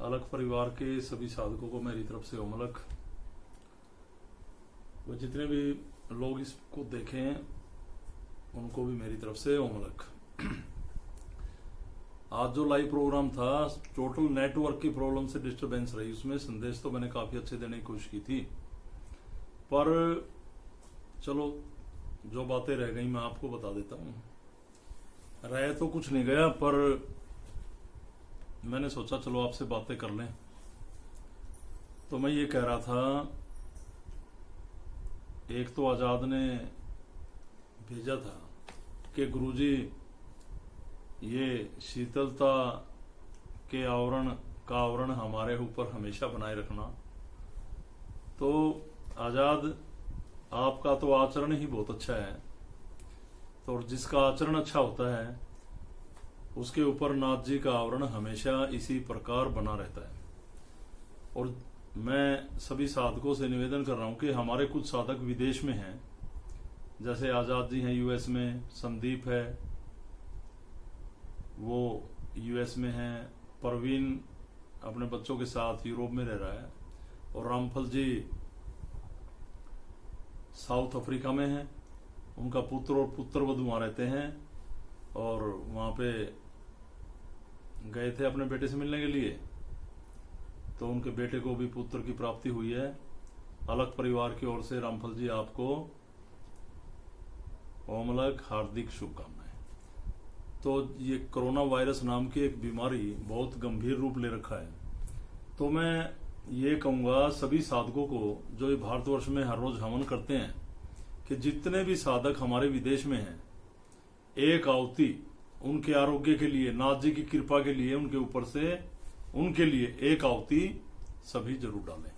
अलग परिवार के सभी साधकों को मेरी तरफ से ओम अलग। वो जितने भी लोग इसको देखें उनको भी मेरी तरफ से ओम अलग। आज जो लाइव प्रोग्राम था टोटल नेटवर्क की प्रॉब्लम से डिस्टरबेंस रही, उसमें संदेश तो मैंने काफी अच्छे देने की कोशिश की थी, पर चलो जो बातें रह गई मैं आपको बता देता हूँ। रह तो कुछ नहीं गया, पर मैंने सोचा चलो आपसे बातें कर लें। तो मैं ये कह रहा था, एक तो आजाद ने भेजा था कि गुरुजी ये शीतलता के आवरण हमारे ऊपर हमेशा बनाए रखना। तो आजाद आपका तो आचरण ही बहुत अच्छा है, तो जिसका आचरण अच्छा होता है उसके ऊपर नाथ जी का आवरण हमेशा इसी प्रकार बना रहता है। और मैं सभी साधकों से निवेदन कर रहा हूं कि हमारे कुछ साधक विदेश में हैं, जैसे आजाद जी हैं यूएस में, संदीप है वो यूएस में है, परवीन अपने बच्चों के साथ यूरोप में रह रहा है, और रामफल जी साउथ अफ्रीका में है। उनका पुत्र और पुत्रवधू वहां रहते हैं और वहां पे गए थे अपने बेटे से मिलने के लिए, तो उनके बेटे को भी पुत्र की प्राप्ति हुई है। अलग परिवार की ओर से रामफल जी आपको ओम अलग हार्दिक शुभकामनाएं। तो ये कोरोना वायरस नाम की एक बीमारी बहुत गंभीर रूप ले रखा है, तो मैं ये कहूंगा सभी साधकों को जो ये भारतवर्ष में हर रोज हवन करते हैं कि जितने भी साधक हमारे विदेश में हैं, एक आहुति उनके आरोग्य के लिए, नाथ जी की कृपा के लिए, उनके ऊपर से उनके लिए एक आहुति सभी जरूर डालें।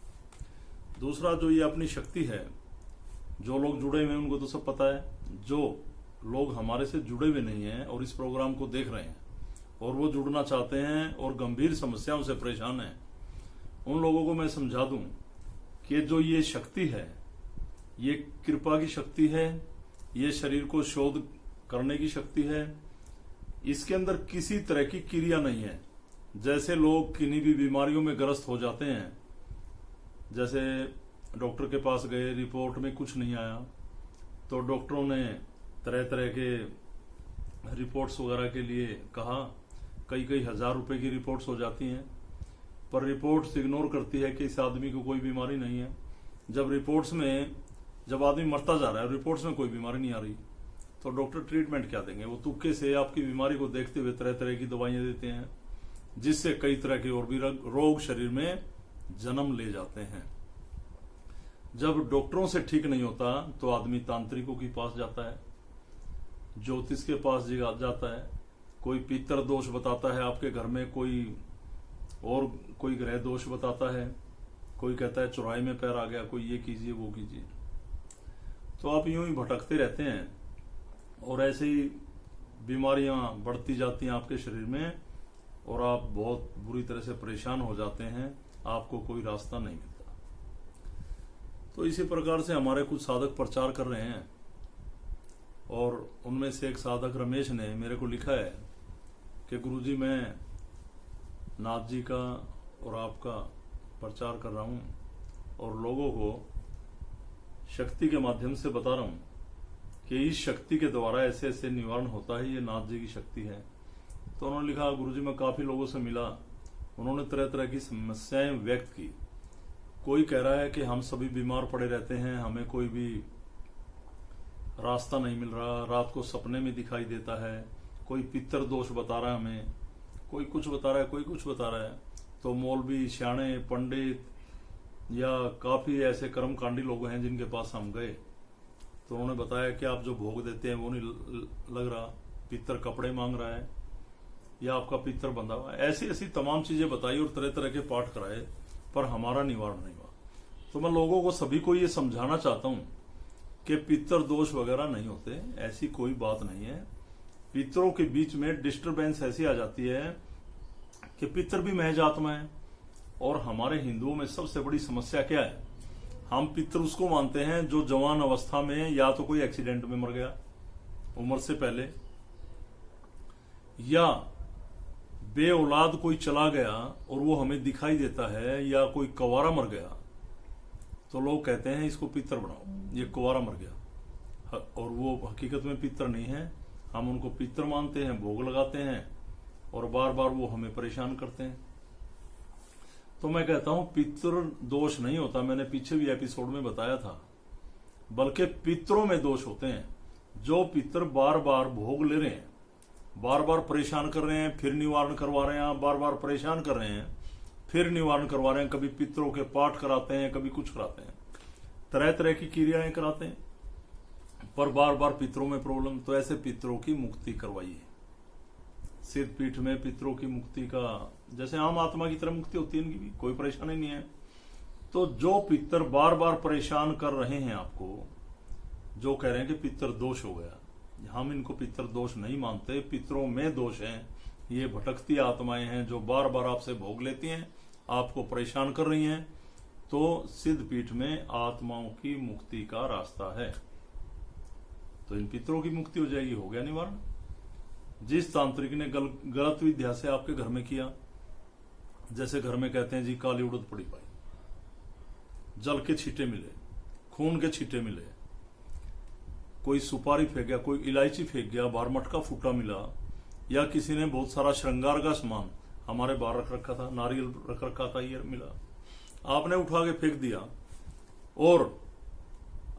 दूसरा, जो ये अपनी शक्ति है, जो लोग जुड़े हुए हैं उनको तो सब पता है, जो लोग हमारे से जुड़े हुए नहीं हैं और इस प्रोग्राम को देख रहे हैं और वो जुड़ना चाहते हैं और गंभीर समस्याओं से परेशान हैं, उन लोगों को मैं समझा दूं कि जो ये शक्ति है, ये कृपा की शक्ति है, ये शरीर को शोध करने की शक्ति है। इसके अंदर किसी तरह की क्रिया नहीं है। जैसे लोग किन्हीं भी बीमारियों में ग्रस्त हो जाते हैं, जैसे डॉक्टर के पास गए, रिपोर्ट में कुछ नहीं आया, तो डॉक्टरों ने तरह तरह के रिपोर्ट्स वगैरह के लिए कहा, कई हजार रुपए की रिपोर्ट्स हो जाती हैं, पर रिपोर्ट्स इग्नोर करती है कि इस आदमी को कोई बीमारी नहीं है। जब आदमी मरता जा रहा है, रिपोर्ट्स में कोई बीमारी नहीं आ रही, तो डॉक्टर ट्रीटमेंट क्या देंगे? वो तुक्के से आपकी बीमारी को देखते हुए तरह तरह की दवाइयां देते हैं, जिससे कई तरह के और भी रोग शरीर में जन्म ले जाते हैं। जब डॉक्टरों से ठीक नहीं होता तो आदमी तांत्रिकों के पास जाता है, ज्योतिष के पास जाता है, कोई पितर दोष बताता है आपके घर में, कोई ग्रह दोष बताता है, कोई कहता है चौराहे में पैर आ गया, कोई ये कीजिए वो कीजिए। तो आप यूं ही भटकते रहते हैं और ऐसे ही बीमारियां बढ़ती जाती हैं आपके शरीर में और आप बहुत बुरी तरह से परेशान हो जाते हैं, आपको कोई रास्ता नहीं मिलता। तो इसी प्रकार से हमारे कुछ साधक प्रचार कर रहे हैं, और उनमें से एक साधक रमेश ने मेरे को लिखा है कि गुरुजी मैं नाथ जी का और आपका प्रचार कर रहा हूं और लोगों को शक्ति के माध्यम से बता रहा हूं कि इस शक्ति के द्वारा ऐसे ऐसे निवारण होता है, ये नाथ जी की शक्ति है। तो उन्होंने लिखा, गुरुजी मैं काफी लोगों से मिला, उन्होंने तरह तरह की समस्याएं व्यक्त की। कोई कह रहा है कि हम सभी बीमार पड़े रहते हैं, हमें कोई भी रास्ता नहीं मिल रहा, रात को सपने में दिखाई देता है, कोई पितर दोष बता रहा है हमें, कोई कुछ बता रहा है, कोई कुछ बता रहा है। तो मौलवी, श्याणे, पंडित या काफी ऐसे कर्मकांडी लोग हैं जिनके पास हम गए, तो उन्होंने बताया कि आप जो भोग देते हैं वो नहीं लग रहा, पितर कपड़े मांग रहा है या आपका पितर बंधा हुआ है। ऐसी ऐसी तमाम चीजें बताई और तरह तरह के पाठ कराए, पर हमारा निवारण नहीं हुआ। तो मैं लोगों को, सभी को ये समझाना चाहता हूं कि पितर दोष वगैरह नहीं होते, ऐसी कोई बात नहीं है। पितरों के बीच में डिस्टरबेंस ऐसी आ जाती है कि पितर भी महज आत्मा है। और हमारे हिंदुओं में सबसे बड़ी समस्या क्या है, हम पितर उसको मानते हैं जो जवान अवस्था में या तो कोई एक्सीडेंट में मर गया उम्र से पहले, या बे औलाद कोई चला गया और वो हमें दिखाई देता है, या कोई कुंवारा मर गया, तो लोग कहते हैं इसको पितर बनाओ, ये कुंवारा मर गया, और वो हकीकत में पितर नहीं है। हम उनको पितर मानते हैं, भोग लगाते हैं, और बार बार वो हमें परेशान करते हैं। तो मैं कहता हूं पितृ दोष नहीं होता, मैंने पीछे भी एपिसोड में बताया था, बल्कि पितरों में दोष होते हैं। जो पितर बार बार भोग ले रहे हैं, बार बार परेशान कर रहे हैं, फिर निवारण करवा रहे हैं, बार बार परेशान कर रहे हैं, फिर निवारण करवा रहे हैं, कभी पितरों के पाठ कराते हैं, कभी कुछ कराते हैं, तरह तरह की क्रियाएं कराते हैं, पर बार बार पितरों में प्रॉब्लम। तो ऐसे पितरों की मुक्ति करवाइए। सिद्ध पीठ में पितरों की मुक्ति का, जैसे आम आत्मा की तरह मुक्ति होती है, इनकी भी कोई परेशानी नहीं है। तो जो पितर बार बार परेशान कर रहे हैं आपको, जो कह रहे हैं कि पितर दोष हो गया, हम इनको पितर दोष नहीं मानते, पितरों में दोष हैं। ये भटकती आत्माएं हैं जो बार बार आपसे भोग लेती हैं, आपको परेशान कर रही हैं। तो सिद्ध पीठ में आत्माओं की मुक्ति का रास्ता है। तो इन पितरों की मुक्ति हो जाएगी, हो गया निवारण। जिस तांत्रिक ने गलत विद्या से आपके घर में किया, जैसे घर में कहते हैं जी काली उड़द पड़ी पाई, जल के छींटे मिले, खून के छींटे मिले, कोई सुपारी फेंक गया, कोई इलायची फेंक गया, बाहर मटका फूटा मिला, या किसी ने बहुत सारा श्रृंगार का सामान हमारे बाहर रख रखा था, नारियल रख रखा था, ये मिला, आपने उठा के फेंक दिया, और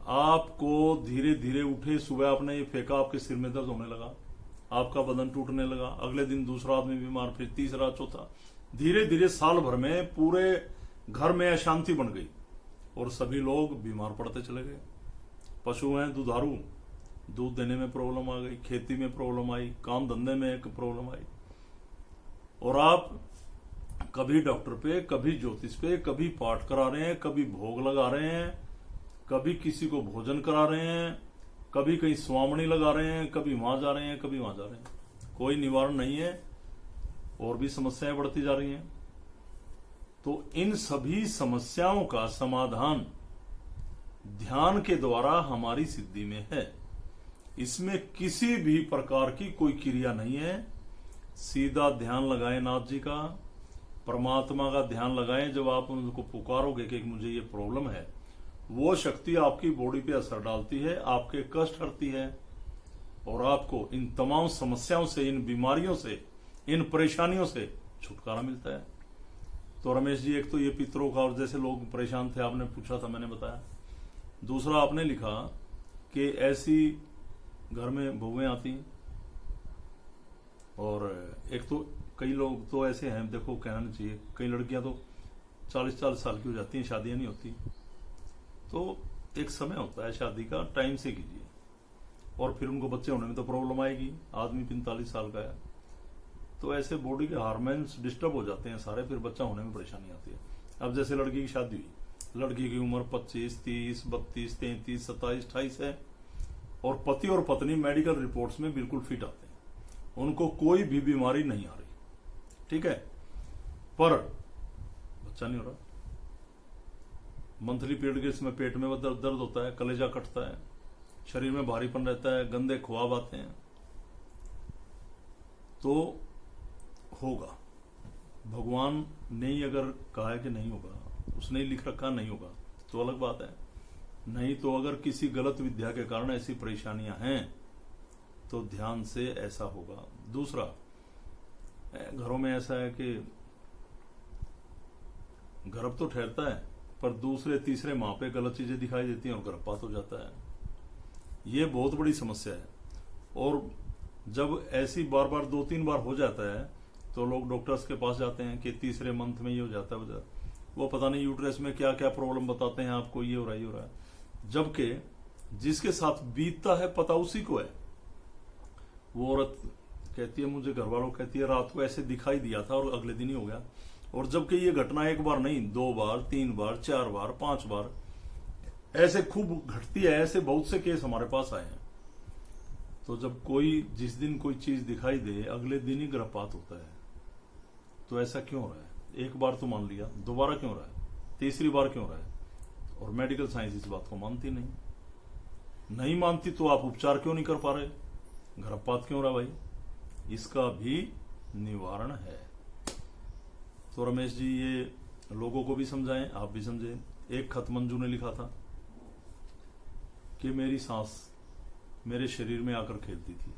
आपको धीरे धीरे उठे, सुबह आपने ये फेंका, आपके सिर में दर्द होने लगा, आपका बदन टूटने लगा, अगले दिन दूसरा आदमी बीमार, फिर तीसरा, चौथा, धीरे धीरे साल भर में पूरे घर में अशांति बन गई, और सभी लोग बीमार पड़ते चले गए। पशु हैं दुधारू, दूध देने में प्रॉब्लम आ गई, खेती में प्रॉब्लम आई, काम धंधे में एक प्रॉब्लम आई, और आप कभी डॉक्टर पे, कभी ज्योतिष पे, कभी पाठ करा रहे हैं, कभी भोग लगा रहे हैं, कभी किसी को भोजन करा रहे हैं, कभी कहीं स्वामणी लगा रहे हैं, कभी वहां जा रहे हैं, कभी वहां जा रहे हैं, कोई निवारण नहीं है, और भी समस्याएं बढ़ती जा रही हैं। तो इन सभी समस्याओं का समाधान ध्यान के द्वारा हमारी सिद्धि में है। इसमें किसी भी प्रकार की कोई क्रिया नहीं है। सीधा ध्यान लगाएं नाथ जी का, परमात्मा का ध्यान लगाएं। जब आप उनको पुकारोगे कि मुझे ये प्रॉब्लम है, वो शक्ति आपकी बॉडी पे असर डालती है, आपके कष्ट हरती है, और आपको इन तमाम समस्याओं से, इन बीमारियों से, इन परेशानियों से छुटकारा मिलता है। तो रमेश जी, एक तो ये पितरों का, और जैसे लोग परेशान थे, आपने पूछा था, मैंने बताया। दूसरा आपने लिखा कि ऐसी घर में बहुएं आती हैं, और एक तो कई लोग तो ऐसे हैं, देखो कहना नहीं चाहिए, कई लड़कियां तो 40-40 साल की हो जाती हैं, शादियां नहीं होती। तो एक समय होता है शादी का, टाइम से कीजिए, और फिर उनको बच्चे होने में तो प्रॉब्लम आएगी। आदमी 45 साल का है, तो ऐसे बॉडी के हार्मोन्स डिस्टर्ब हो जाते हैं सारे, फिर बच्चा होने में परेशानी आती है। अब जैसे लड़की की शादी हुई, लड़की की उम्र 25, 30, 32, 33, 27, 28 है, और पति और पत्नी मेडिकल रिपोर्ट्स में बिल्कुल फिट आते हैं, उनको कोई भी बीमारी नहीं आ रही, ठीक है, पर बच्चा नहीं हो रहा। मंथली पीरियड के इसमें पेट में दर्द होता है, कलेजा कटता है, शरीर में भारीपन रहता है, गंदे ख्वाब आते हैं। तो होगा, भगवान ने ही अगर कहा है कि नहीं होगा, उसने ही लिख रखा नहीं होगा, तो अलग बात है। नहीं तो अगर किसी गलत विद्या के कारण ऐसी परेशानियां हैं, तो ध्यान से ऐसा होगा। दूसरा, घरों में ऐसा है कि गर्भ तो ठहरता है, पर दूसरे तीसरे माह पे गलत चीजें दिखाई देती हैं और गर्भपात हो जाता है। ये बहुत बड़ी समस्या है, और जब ऐसी बार बार 2-3 बार हो जाता है, तो लोग डॉक्टर्स के पास जाते हैं कि तीसरे मंथ में ये हो जाता है, वो पता नहीं यूट्रस में क्या क्या प्रॉब्लम बताते हैं आपको, ये हो रहा है, ये हो रहा है, जबकि जिसके साथ बीतता है पता उसी को है। वो औरत कहती है, मुझे घर वालों कहती है रात को ऐसे दिखाई दिया था और अगले दिन ही हो गया, और जबकि ये घटना एक बार नहीं, 2 बार, 3 बार, 4 बार, 5 बार ऐसे खूब घटती है। ऐसे बहुत से केस हमारे पास आए हैं। तो जब कोई, जिस दिन कोई चीज दिखाई दे, अगले दिन ही गर्भपात होता है, तो ऐसा क्यों हो रहा है? एक बार तो मान लिया, दोबारा क्यों हो रहा है, तीसरी बार क्यों हो रहा है? और मेडिकल साइंस इस बात को मानती नहीं मानती, तो आप उपचार क्यों नहीं कर पा रहे? गर्भपात क्यों हो रहा भाई? इसका भी निवारण है। तो रमेश जी ये लोगों को भी समझाएं, आप भी समझें। एक खत मंजू ने लिखा था कि मेरी सांस मेरे शरीर में आकर खेलती थी,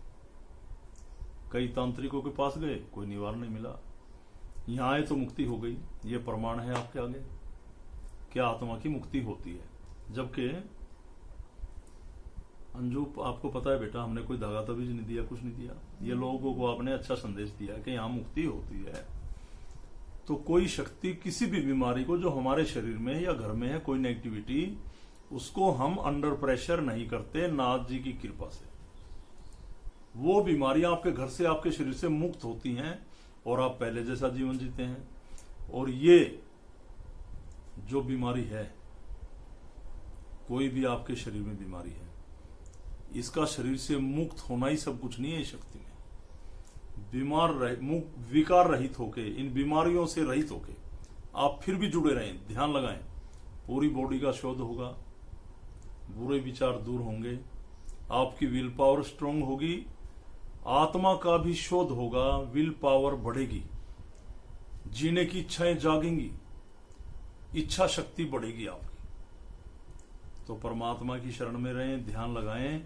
कई तांत्रिकों के पास गए, कोई निवारण नहीं मिला, यहां आए तो मुक्ति हो गई। ये प्रमाण है आपके आगे क्या आत्मा की मुक्ति होती है। जबकि अंजू आपको पता है बेटा, हमने कोई धागा तवीज नहीं दिया, कुछ नहीं दिया, ये लोगों को आपने अच्छा संदेश दिया कि यहां मुक्ति होती है। तो कोई शक्ति किसी भी बीमारी को जो हमारे शरीर में है या घर में है, कोई नेगेटिविटी, उसको हम अंडर प्रेशर नहीं करते, नाथ जी की कृपा से वो बीमारियां आपके घर से, आपके शरीर से मुक्त होती हैं और आप पहले जैसा जीवन जीते हैं। और ये जो बीमारी है, कोई भी आपके शरीर में बीमारी है, इसका शरीर से मुक्त होना ही सब कुछ नहीं है। शक्ति में विकार रहित होके, इन बीमारियों से रहित होके आप फिर भी जुड़े रहें, ध्यान लगाएं, पूरी बॉडी का शोध होगा, बुरे विचार दूर होंगे, आपकी विल पावर स्ट्रांग होगी, आत्मा का भी शोध होगा, विल पावर बढ़ेगी, जीने की इच्छाएं जागेंगी, इच्छा शक्ति बढ़ेगी आपकी। तो परमात्मा की शरण में रहें, ध्यान लगाएं,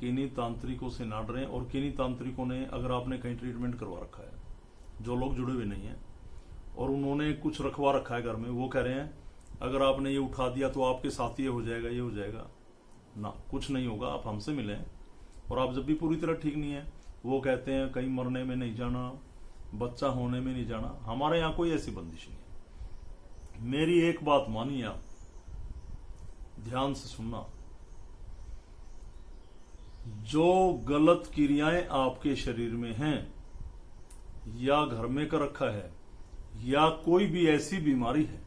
किन्हीं तांत्रिकों से ना डरें। और किन्हीं तांत्रिकों ने, अगर आपने कहीं ट्रीटमेंट करवा रखा है, जो लोग जुड़े हुए नहीं है और उन्होंने कुछ रखवा रखा है घर में, वो कह रहे हैं अगर आपने ये उठा दिया तो आपके साथ ये हो जाएगा, ये हो जाएगा, ना, कुछ नहीं होगा। आप हमसे मिलें। और आप जब भी पूरी तरह ठीक नहीं है, वो कहते हैं कहीं मरने में नहीं जाना, बच्चा होने में नहीं जाना, हमारे यहां कोई ऐसी बंदिश नहीं है। मेरी एक बात मानिए, आप ध्यान से सुनना, जो गलत क्रियाएं आपके शरीर में हैं या घर में कर रखा है, या कोई भी ऐसी बीमारी है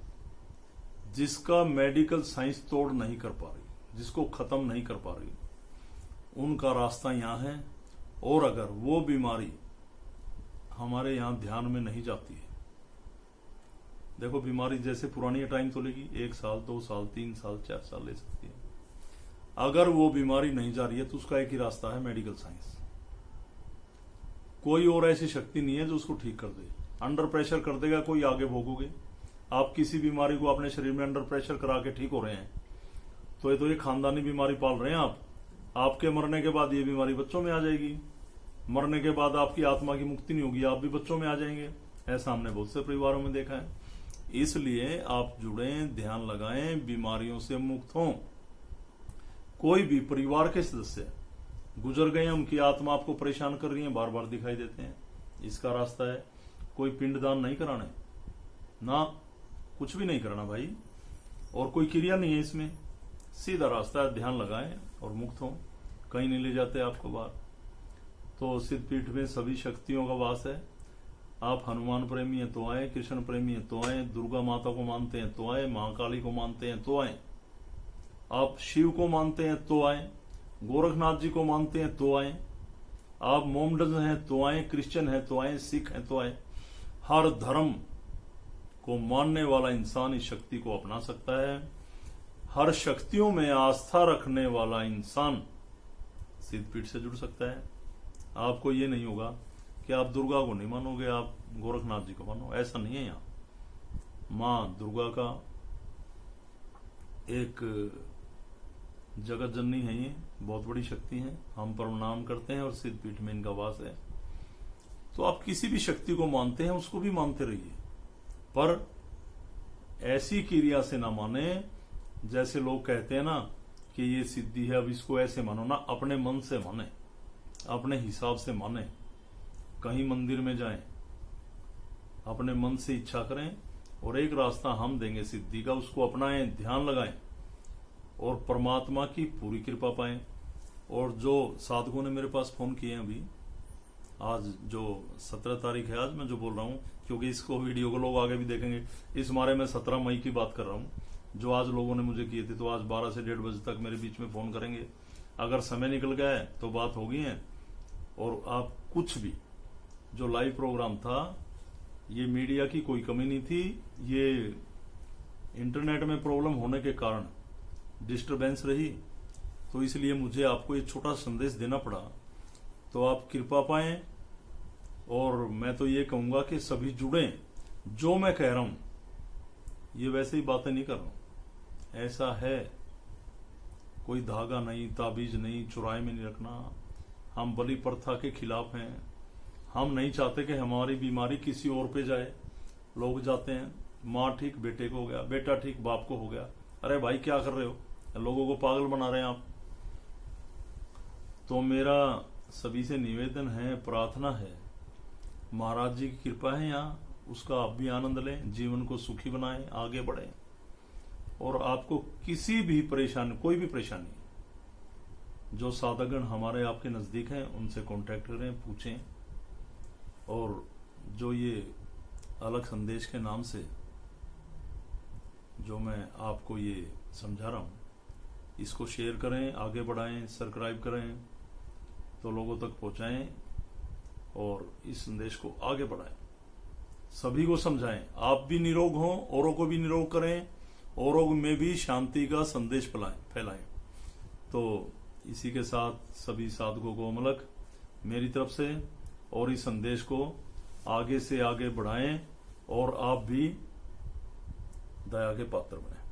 जिसका मेडिकल साइंस तोड़ नहीं कर पा रही, जिसको खत्म नहीं कर पा रही, उनका रास्ता यहां है। और अगर वो बीमारी हमारे यहां ध्यान में नहीं जाती है, देखो बीमारी जैसे पुरानी टाइम तो लेगी, 1 साल 2 साल 3 साल 4 साल ले सकती है। अगर वो बीमारी नहीं जा रही है तो उसका एक ही रास्ता है, मेडिकल साइंस। कोई और ऐसी शक्ति नहीं है जो उसको ठीक कर दे। अंडर प्रेशर कर देगा कोई, आगे भोगोगे। आप किसी बीमारी को अपने शरीर में अंडर प्रेशर करा के ठीक हो रहे हैं, तो ये खानदानी बीमारी पाल रहे हैं आप। आपके मरने के बाद ये बीमारी बच्चों में आ जाएगी, मरने के बाद आपकी आत्मा की मुक्ति नहीं होगी, आप भी बच्चों में आ जाएंगे। ऐसा हमने बहुत से परिवारों में देखा है। इसलिए आप जुड़ें, ध्यान लगाएं, बीमारियों से मुक्त हों। कोई भी परिवार के सदस्य गुजर गए, उनकी आत्मा आपको परेशान कर रही है, बार बार दिखाई देते हैं, इसका रास्ता है कोई पिंडदान नहीं कराना, ना कुछ भी नहीं करना भाई, और कोई क्रिया नहीं है इसमें, सीधा रास्ता है। ध्यान लगाएं और मुक्त हों, कहीं नहीं ले जाते आपको बाहर। तो सिद्धपीठ में सभी शक्तियों का वास है। आप हनुमान प्रेमी हैं तो आए, कृष्ण प्रेमी हैं तो आए, दुर्गा माता को मानते हैं तो आए, महाकाली को मानते हैं तो आए, आप शिव को मानते हैं तो आए, गोरखनाथ जी को मानते हैं तो आए, आप मोमडन हैं तो आए, क्रिश्चियन हैं तो आए, सिख हैं तो आए। हर धर्म को मानने वाला इंसान इस शक्ति को अपना सकता है। हर शक्तियों में आस्था रखने वाला इंसान सिद्धपीठ से जुड़ सकता है। आपको ये नहीं होगा कि आप दुर्गा को नहीं मानोगे, आप गोरखनाथ जी को मानो, ऐसा नहीं है। यहाँ माँ दुर्गा का एक जगत जननी है, ये बहुत बड़ी शक्ति है, हम प्रणाम करते हैं और सिद्धपीठ में इनका वास है। तो आप किसी भी शक्ति को मानते हैं उसको भी मानते रहिए, पर ऐसी क्रिया से ना माने जैसे लोग कहते हैं ना कि ये सिद्धि है, अब इसको ऐसे मानो ना। अपने मन से माने, अपने हिसाब से माने। कहीं मंदिर में जाएं, अपने मन से इच्छा करें और एक रास्ता हम देंगे सिद्धि का, उसको अपनाएं, ध्यान लगाएं और परमात्मा की पूरी कृपा पाएं। और जो साधकों ने मेरे पास फोन किए हैं अभी, आज जो 17 तारीख है, आज मैं जो बोल रहा हूं, क्योंकि इसको वीडियो को लोग आगे भी देखेंगे, इस मारे में 17 मई की बात कर रहा हूं। जो आज लोगों ने मुझे किए थे, तो आज 12 से 1:30 बजे तक मेरे बीच में फोन करेंगे। अगर समय निकल गया है तो बात होगी है। और आप कुछ भी, जो लाइव प्रोग्राम था, ये मीडिया की कोई कमी नहीं थी, ये इंटरनेट में प्रॉब्लम होने के कारण डिस्टरबेंस रही, तो इसलिए मुझे आपको ये छोटा संदेश देना पड़ा। तो आप कृपा पाएं, और मैं तो ये कहूंगा कि सभी जुड़ें, जो मैं कह रहा हूं ये वैसे ही बातें नहीं कर रहा हूं, ऐसा है। कोई धागा नहीं, ताबीज नहीं, चुराए में नहीं रखना। हम बलि प्रथा के खिलाफ हैं। हम नहीं चाहते कि हमारी बीमारी किसी और पे जाए। लोग जाते हैं, माँ ठीक बेटे को हो गया, बेटा ठीक बाप को हो गया। अरे भाई क्या कर रहे हो, लोगों को पागल बना रहे हैं आप। तो मेरा सभी से निवेदन है, प्रार्थना है, महाराज जी की कृपा है यहाँ, उसका आप भी आनंद लें, जीवन को सुखी बनाएं, आगे बढ़ें। और आपको किसी भी परेशानी, कोई भी परेशानी, जो साधकगण हमारे आपके नजदीक हैं उनसे कांटेक्ट करें, पूछें। और जो ये अलग संदेश के नाम से जो मैं आपको ये समझा रहा हूं, इसको शेयर करें, आगे बढ़ाएं, सब्सक्राइब करें, तो लोगों तक पहुंचाएं और इस संदेश को आगे बढ़ाएं, सभी को समझाएं। आप भी निरोग हों, औरों को भी निरोग करें, औरों में भी शांति का संदेश फैलाएं। तो इसी के साथ सभी साधकों को अमलक मेरी तरफ से, और इस संदेश को आगे से आगे बढ़ाएं और आप भी दया के पात्र बने।